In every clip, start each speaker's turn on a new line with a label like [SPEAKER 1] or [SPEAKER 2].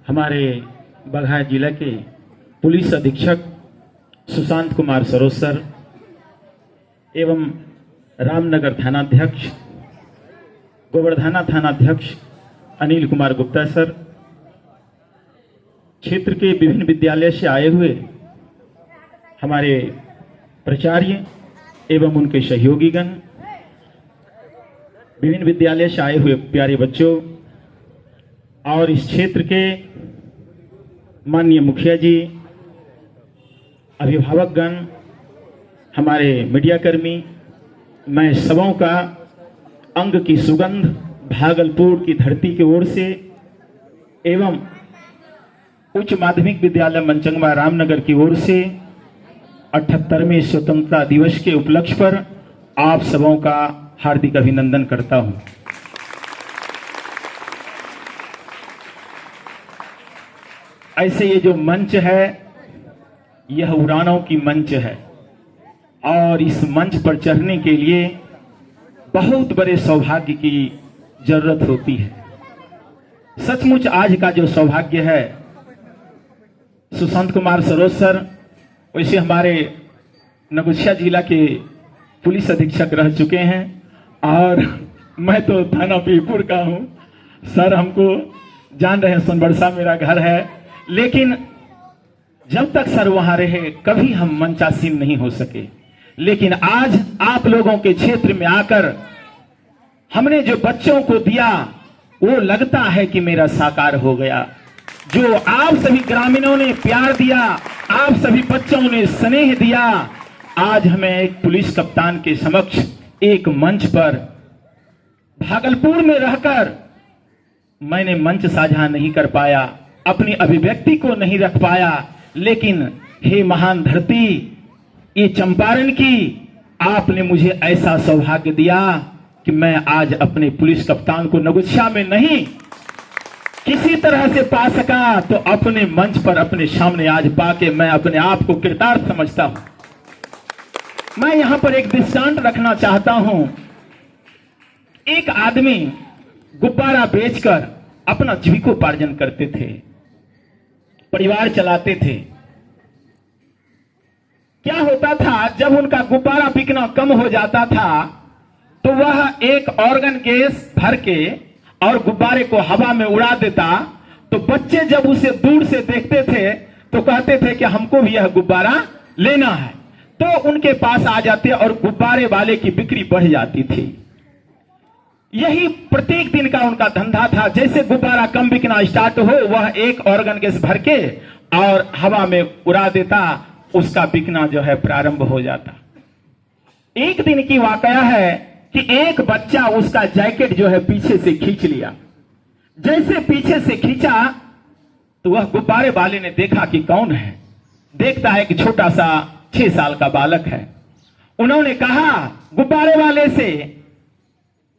[SPEAKER 1] हमारे बगहा जिला के पुलिस अधीक्षक सुशांत कुमार सरोज सर एवं रामनगर थानाध्यक्ष, गोवर्धना थानाध्यक्ष अनिल कुमार गुप्ता सर, क्षेत्र के विभिन्न विद्यालय से आए हुए हमारे प्राचार्य एवं उनके सहयोगीगण, विभिन्न विद्यालय से आए हुए प्यारे बच्चों और इस क्षेत्र के माननीय मुखिया जी, अभिभावकगण, हमारे मीडियाकर्मी, मैं सबों का अंग की सुगंध भागलपुर की धरती की ओर से एवं उच्च माध्यमिक विद्यालय मंचंगवा रामनगर की ओर से 78वें स्वतंत्रता दिवस के उपलक्ष्य पर आप सबों का हार्दिक अभिनंदन करता हूं। ऐसे ये जो मंच है यह उड़ानों की मंच है और इस मंच पर चढ़ने के लिए बहुत बड़े सौभाग्य की जरूरत होती है। सचमुच आज का जो सौभाग्य है, सुशांत कुमार सरोज सर वैसे हमारे नगुच्छा जिला के पुलिस अधीक्षक रह चुके हैं और मैं तो थाना पीरपुर का हूं। सर हमको जान रहे हैं, सोनबरसा मेरा घर है, लेकिन जब तक सर वहां रहे कभी हम मंचासीन नहीं हो सके। लेकिन आज आप लोगों के क्षेत्र में आकर हमने जो बच्चों को दिया वो लगता है कि मेरा साकार हो गया। जो आप सभी ग्रामीणों ने प्यार दिया, आप सभी बच्चों ने स्नेह दिया, आज हमें एक पुलिस कप्तान के समक्ष एक मंच पर भागलपुर में रहकर मैंने मंच साझा नहीं कर पाया, अपनी अभिव्यक्ति को नहीं रख पाया। लेकिन हे महान धरती, ये चंपारण की, आपने मुझे ऐसा सौभाग्य दिया कि मैं आज अपने पुलिस कप्तान को नगुच्छा में नहीं किसी तरह से पा सका, तो अपने मंच पर अपने सामने आज पाके मैं अपने आप को कृतार्थ समझता हूं। मैं यहां पर एक दृष्टांत रखना चाहता हूं। एक आदमी गुब्बारा बेचकर अपना जीविकोपार्जन करते थे, परिवार चलाते थे। क्या होता था, जब उनका गुब्बारा बिकना कम हो जाता था तो वह एक ऑर्गन गैस भर के और गुब्बारे को हवा में उड़ा देता, तो बच्चे जब उसे दूर से देखते थे तो कहते थे कि हमको भी यह गुब्बारा लेना है, तो उनके पास आ जाते और गुब्बारे वाले की बिक्री बढ़ जाती थी। यही प्रत्येक दिन का उनका धंधा था। जैसे गुब्बारा कम बिकना स्टार्ट हो, वह एक ऑर्गन गैस भर के और हवा में उड़ा देता, उसका बिकना जो है प्रारंभ हो जाता। एक दिन की वाकया है कि एक बच्चा उसका जैकेट जो है पीछे से खींच लिया। जैसे पीछे से खींचा तो वह गुब्बारे वाले ने देखा कि कौन है। देखता है कि छोटा सा 6 साल का बालक है। उन्होंने कहा गुब्बारे वाले से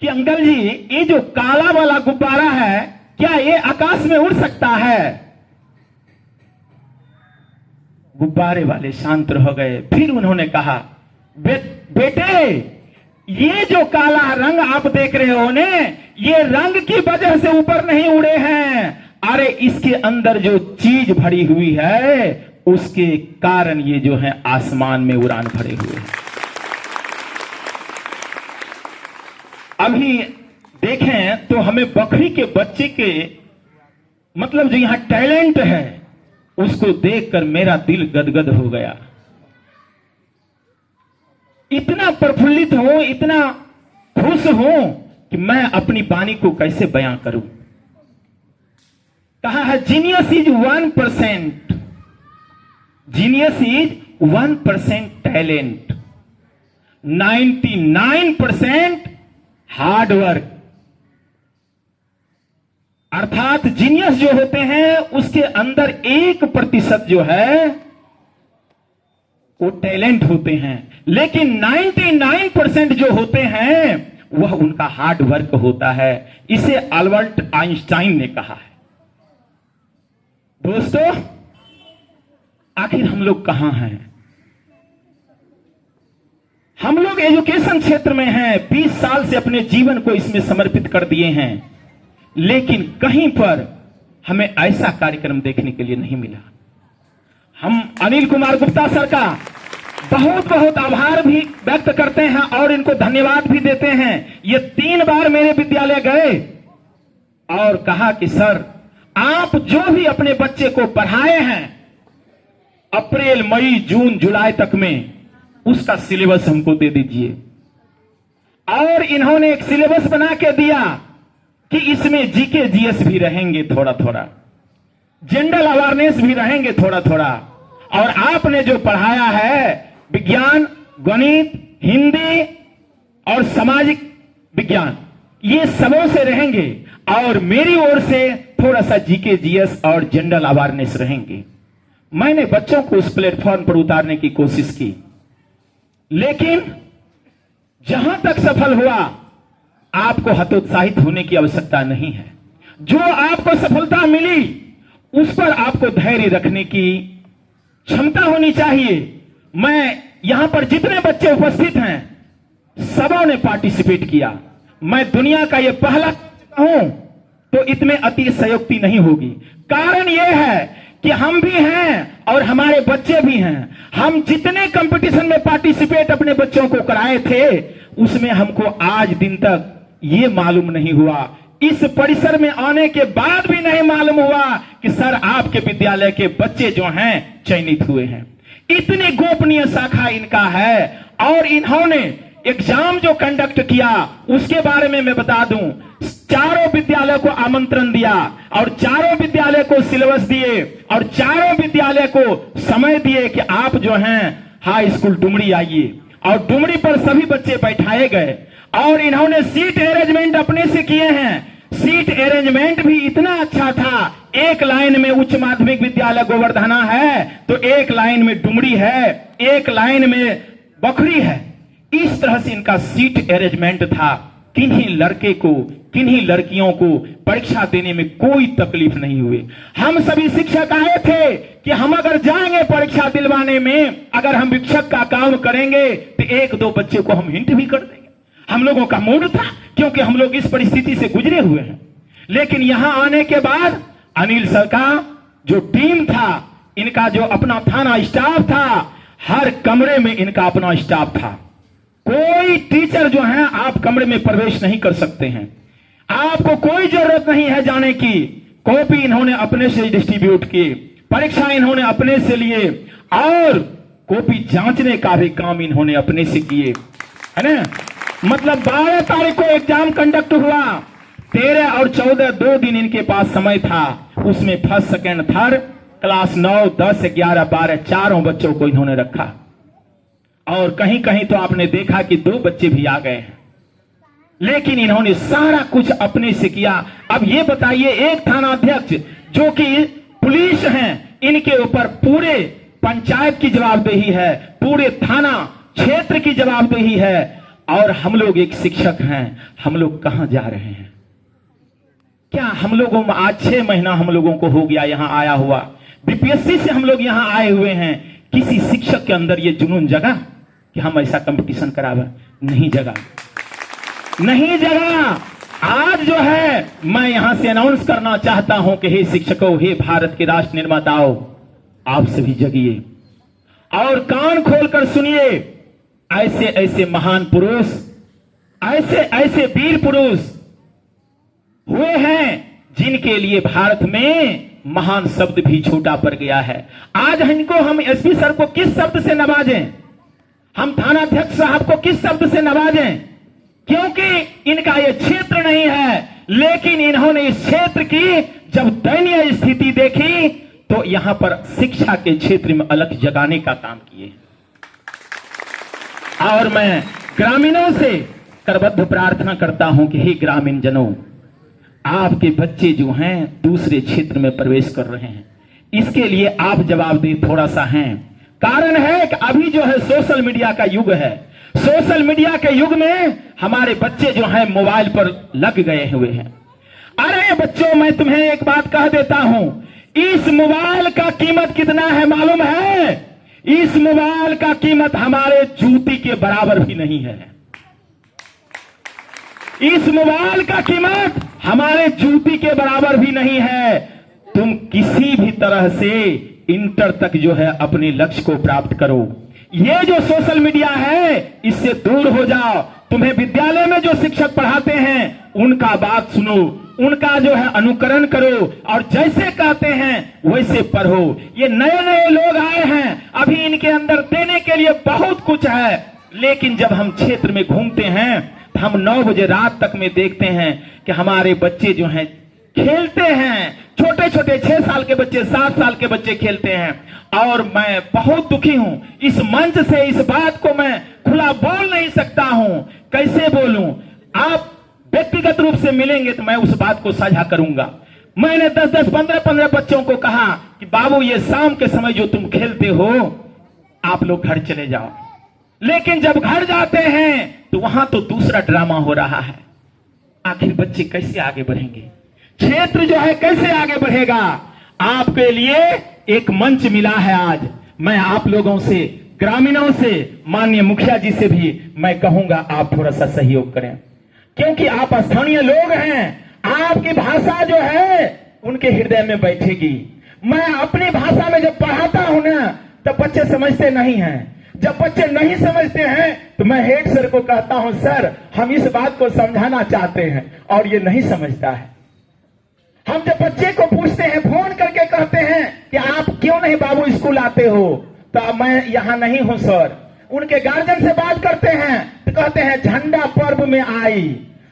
[SPEAKER 1] कि अंकल जी, ये जो काला वाला गुब्बारा है क्या ये आकाश में उड़ सकता है? गुब्बारे वाले शांत रह गए। फिर उन्होंने कहा बेटे, ये जो काला रंग आप देख रहे हो ने, ये रंग की वजह से ऊपर नहीं उड़े हैं। अरे इसके अंदर जो चीज भरी हुई है उसके कारण ये जो है आसमान में उड़ान भरे हुए हैं। अभी देखें तो हमें बकरी के बच्चे के मतलब जो यहां टैलेंट है उसको देखकर मेरा दिल गदगद हो गया। इतना प्रफुल्लित हूं, इतना खुश हूं कि मैं अपनी वाणी को कैसे बयां करूं। कहा है genius is 1%, genius is 1% talent, 99% hard work. अर्थात जीनियस जो होते हैं उसके अंदर 1% जो है वो टैलेंट होते हैं, लेकिन 99% जो होते हैं वह उनका हार्ड वर्क होता है। इसे अल्बर्ट आइंस्टाइन ने कहा है। दोस्तों, आखिर हम लोग कहां हैं? हम लोग एजुकेशन क्षेत्र में हैं, 20 साल से अपने जीवन को इसमें समर्पित कर दिए हैं, लेकिन कहीं पर हमें ऐसा कार्यक्रम देखने के लिए नहीं मिला। हम अनिल कुमार गुप्ता सर का बहुत बहुत आभार भी व्यक्त करते हैं और इनको धन्यवाद भी देते हैं। ये 3 बार मेरे विद्यालय गए और कहा कि सर, आप जो भी अपने बच्चे को पढ़ाए हैं अप्रैल, मई, जून, जुलाई तक में, उसका सिलेबस हमको दे दीजिए। और इन्होंने एक सिलेबस बना के दिया कि इसमें जीके जीएस भी रहेंगे थोड़ा थोड़ा, जनरल अवेयरनेस भी रहेंगे थोड़ा थोड़ा, और आपने जो पढ़ाया है विज्ञान, गणित, हिंदी और सामाजिक विज्ञान, ये सबों से रहेंगे और मेरी ओर से थोड़ा सा जीके जीएस और जनरल अवेयरनेस रहेंगे। मैंने बच्चों को उस प्लेटफॉर्म पर उतारने की कोशिश की, लेकिन जहां तक सफल हुआ, आपको हतोत्साहित होने की आवश्यकता नहीं है। जो आपको सफलता मिली उस पर आपको धैर्य रखने की क्षमता होनी चाहिए। मैं यहां पर जितने बच्चे उपस्थित हैं सबों ने पार्टिसिपेट किया। मैं दुनिया का यह पहला हूं तो इसमें अतिशयोक्ति नहीं होगी। कारण यह है कि हम भी हैं और हमारे बच्चे भी हैं। हम जितने कंपटीशन में पार्टिसिपेट अपने बच्चों को कराए थे उसमें हमको आज दिन तक ये मालूम नहीं हुआ, इस परिसर में आने के बाद भी नहीं मालूम हुआ कि सर आपके विद्यालय के बच्चे जो हैं चयनित हुए हैं। इतनी गोपनीय शाखा इनका है। और इन्होंने एग्जाम जो कंडक्ट किया उसके बारे में मैं बता दूं, चारों विद्यालय को आमंत्रण दिया और चारों विद्यालय को सिलेबस दिए और चारों विद्यालय को समय दिए कि आप जो हैं हाई स्कूल डुमरी आइए, और डुमरी पर सभी बच्चे बैठाए गए और इन्होंने सीट अरेंजमेंट अपने से किए हैं। सीट अरेंजमेंट भी इतना अच्छा था, एक लाइन में उच्च माध्यमिक विद्यालय गोवर्धना है तो एक लाइन में डुमरी है, एक लाइन में बखरी है। इस तरह से इनका सीट अरेंजमेंट था। किन्हीं लड़के को, किन्हीं लड़कियों को परीक्षा देने में कोई तकलीफ नहीं हुई। हम सभी शिक्षक आए थे कि हम अगर जाएंगे परीक्षा दिलवाने में, अगर हम शिक्षक का काम करेंगे तो 1-2 बच्चे को हम हिंट भी कर देंगे। हम लोगों का मूड था क्योंकि हम लोग इस परिस्थिति से गुजरे हुए हैं। लेकिन यहां आने के बाद अनिल सर का जो टीम था, इनका जो अपना थाना स्टाफ था, हर कमरे में इनका अपना स्टाफ था। कोई टीचर जो है आप कमरे में प्रवेश नहीं कर सकते हैं, आपको कोई जरूरत नहीं है जाने की। कॉपी इन्होंने अपने से डिस्ट्रीब्यूट की, परीक्षा इन्होंने अपने से लिए और कॉपी जांचने का भी काम इन्होंने अपने से किए, है ना। मतलब 12 तारीख को एग्जाम कंडक्ट हुआ, 13 और 14 2 दिन इनके पास समय था। उसमें फर्स्ट, सेकेंड, थर्ड क्लास 9, 10, 11, 12 चारों बच्चों को इन्होंने रखा। और कहीं कहीं तो आपने देखा कि 2 बच्चे भी आ गए हैं, लेकिन इन्होंने सारा कुछ अपने से किया। अब ये बताइए, एक थाना अध्यक्ष जो कि पुलिस हैं, इनके ऊपर पूरे पंचायत की जवाबदेही है, पूरे थाना क्षेत्र की जवाबदेही है, और हम लोग एक शिक्षक हैं। हम लोग कहां जा रहे हैं? क्या हम लोगों में आज 6 महीना हम लोगों को हो गया यहां आया हुआ, बीपीएससी से हम लोग यहां आए हुए हैं। किसी शिक्षक के अंदर ये जुनून जगा कि हम ऐसा कंपटीशन करावे? नहीं जगा, नहीं जगा। आज जो है मैं यहां से अनाउंस करना चाहता हूं कि हे शिक्षकों, हे भारत के राष्ट्र निर्माताओं, आप सभी जगिए और कान खोलकर सुनिए। ऐसे ऐसे महान पुरुष, ऐसे ऐसे वीर पुरुष हुए हैं जिनके लिए भारत में महान शब्द भी छोटा पड़ गया है। आज इनको हम एसपी सर को किस शब्द से नवाजें, हम थानाध्यक्ष साहब को किस शब्द से नवाजें? क्योंकि इनका यह क्षेत्र नहीं है, लेकिन इन्होंने इस क्षेत्र की जब दयनीय स्थिति देखी तो यहां पर शिक्षा के क्षेत्र में अलग जगाने का काम किए। और मैं ग्रामीणों से करबद्ध प्रार्थना करता हूं कि हे ग्रामीण जनों, आपके बच्चे जो हैं दूसरे क्षेत्र में प्रवेश कर रहे हैं, इसके लिए आप जवाबदेह थोड़ा सा हैं। कारण है कि अभी जो है सोशल मीडिया का युग है। सोशल मीडिया के युग में हमारे बच्चे जो हैं मोबाइल पर लग गए हुए हैं। अरे बच्चों, मैं तुम्हें एक बात कह देता हूं, इस मोबाइल का कीमत कितना है मालूम है? इस मोबाइल का कीमत हमारे जूती के बराबर भी नहीं है। इस मोबाइल का कीमत हमारे जूती के बराबर भी नहीं है। तुम किसी भी तरह से इंटर तक जो है अपने लक्ष्य को प्राप्त करो। ये जो सोशल मीडिया है इससे दूर हो जाओ। तुम्हें विद्यालय में जो शिक्षक पढ़ाते हैं उनका बात सुनो, उनका जो है अनुकरण करो और जैसे कहते हैं वैसे पढ़ो। ये नए नए लोग आए हैं, अभी इनके अंदर देने के लिए बहुत कुछ है, लेकिन जब हम क्षेत्र में घूमते हैं तो हम 9 बजे रात तक में देखते हैं कि हमारे बच्चे जो हैं खेलते हैं, छोटे छोटे 6 साल के बच्चे, 7 साल के बच्चे खेलते हैं। और मैं बहुत दुखी हूं, इस मंच से इस बात को मैं खुला बोल नहीं सकता हूं। कैसे बोलूं? आप व्यक्तिगत रूप से मिलेंगे तो मैं उस बात को साझा करूंगा। मैंने 10-10, 15-15 बच्चों को कहा कि बाबू ये शाम के समय जो तुम खेलते हो आप लोग घर चले जाओ, लेकिन जब घर जाते हैं तो वहां तो दूसरा ड्रामा हो रहा है। आखिर बच्चे कैसे आगे बढ़ेंगे? क्षेत्र जो है कैसे आगे बढ़ेगा? आपके लिए एक मंच मिला है आज। मैं आप लोगों से, ग्रामीणों से, माननीय मुखिया जी से भी मैं कहूंगा आप थोड़ा सा सहयोग करें, क्योंकि आप स्थानीय लोग हैं। आपकी भाषा जो है उनके हृदय में बैठेगी। मैं अपनी भाषा में जब पढ़ाता हूं ना तब बच्चे समझते नहीं हैं। जब बच्चे नहीं समझते हैं तो मैं हेड सर को कहता हूं, सर हम इस बात को समझाना चाहते हैं, और ये नहीं समझता है। हम जब बच्चे को पूछते हैं, फोन करके कहते हैं कि आप क्यों नहीं बाबू स्कूल आते हो, तो मैं यहां नहीं हूं सर। उनके गार्जियन से बात करते हैं तो कहते हैं झंडा पर्व में आई।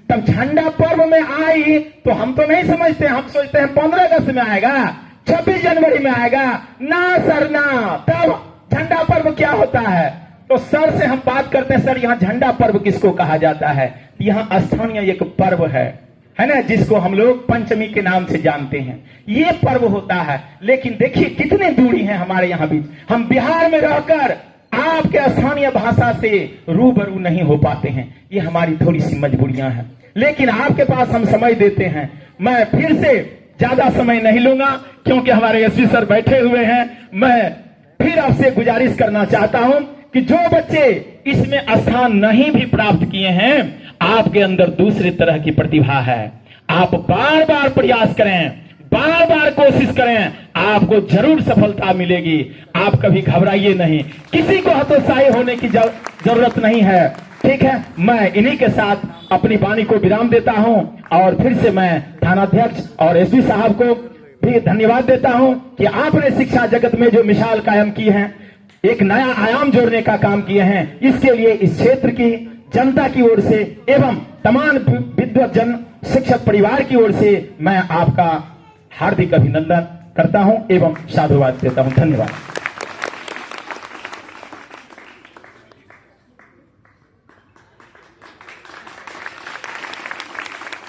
[SPEAKER 1] तब झंडा पर्व में आई तो हम तो नहीं समझते, हम सोचते हैं 15 अगस्त में आएगा, 26 जनवरी में आएगा। ना सर ना, तब झंडा पर्व क्या होता है? तो सर से हम बात करते हैं, सर यहाँ झंडा पर्व किसको कहा जाता है? यहाँ स्थानीय एक पर्व है ना, जिसको हम लोग पंचमी के नाम से जानते हैं। ये पर्व होता है। लेकिन देखिए कितने दूरी है हमारे यहाँ बीच। हम बिहार में रहकर आपके स्थानीय भाषा से रूबरू नहीं हो पाते हैं। ये हमारी थोड़ी सी मजबूरियां हैं, लेकिन आपके पास हम समय देते हैं। मैं फिर से ज्यादा समय नहीं लूंगा क्योंकि हमारे एसपी सर बैठे हुए हैं। मैं फिर आपसे गुजारिश करना चाहता हूं कि जो बच्चे इसमें स्थान नहीं भी प्राप्त किए हैं, आपके अंदर दूसरी तरह की प्रतिभा है। आप बार बार प्रयास करें, बार बार कोशिश करें, आपको जरूर सफलता मिलेगी। आप कभी घबराइए नहीं, किसी को हतोत्साही होने की जरूरत नहीं है। ठीक है, मैं इन्हीं के साथ अपनी वाणी को विराम देता हूं और फिर से मैं थानाध्यक्ष और एसपी साहब को भी धन्यवाद देता हूं कि आपने शिक्षा जगत में जो मिसाल कायम की है, एक नया आयाम जोड़ने का काम किए हैं। इसके लिए इस क्षेत्र की जनता की ओर से एवं तमाम विद्वत जन शिक्षक परिवार की ओर से मैं आपका हार्दिक अभिनंदन करता हूं एवं साधुवाद देता हूं। धन्यवाद।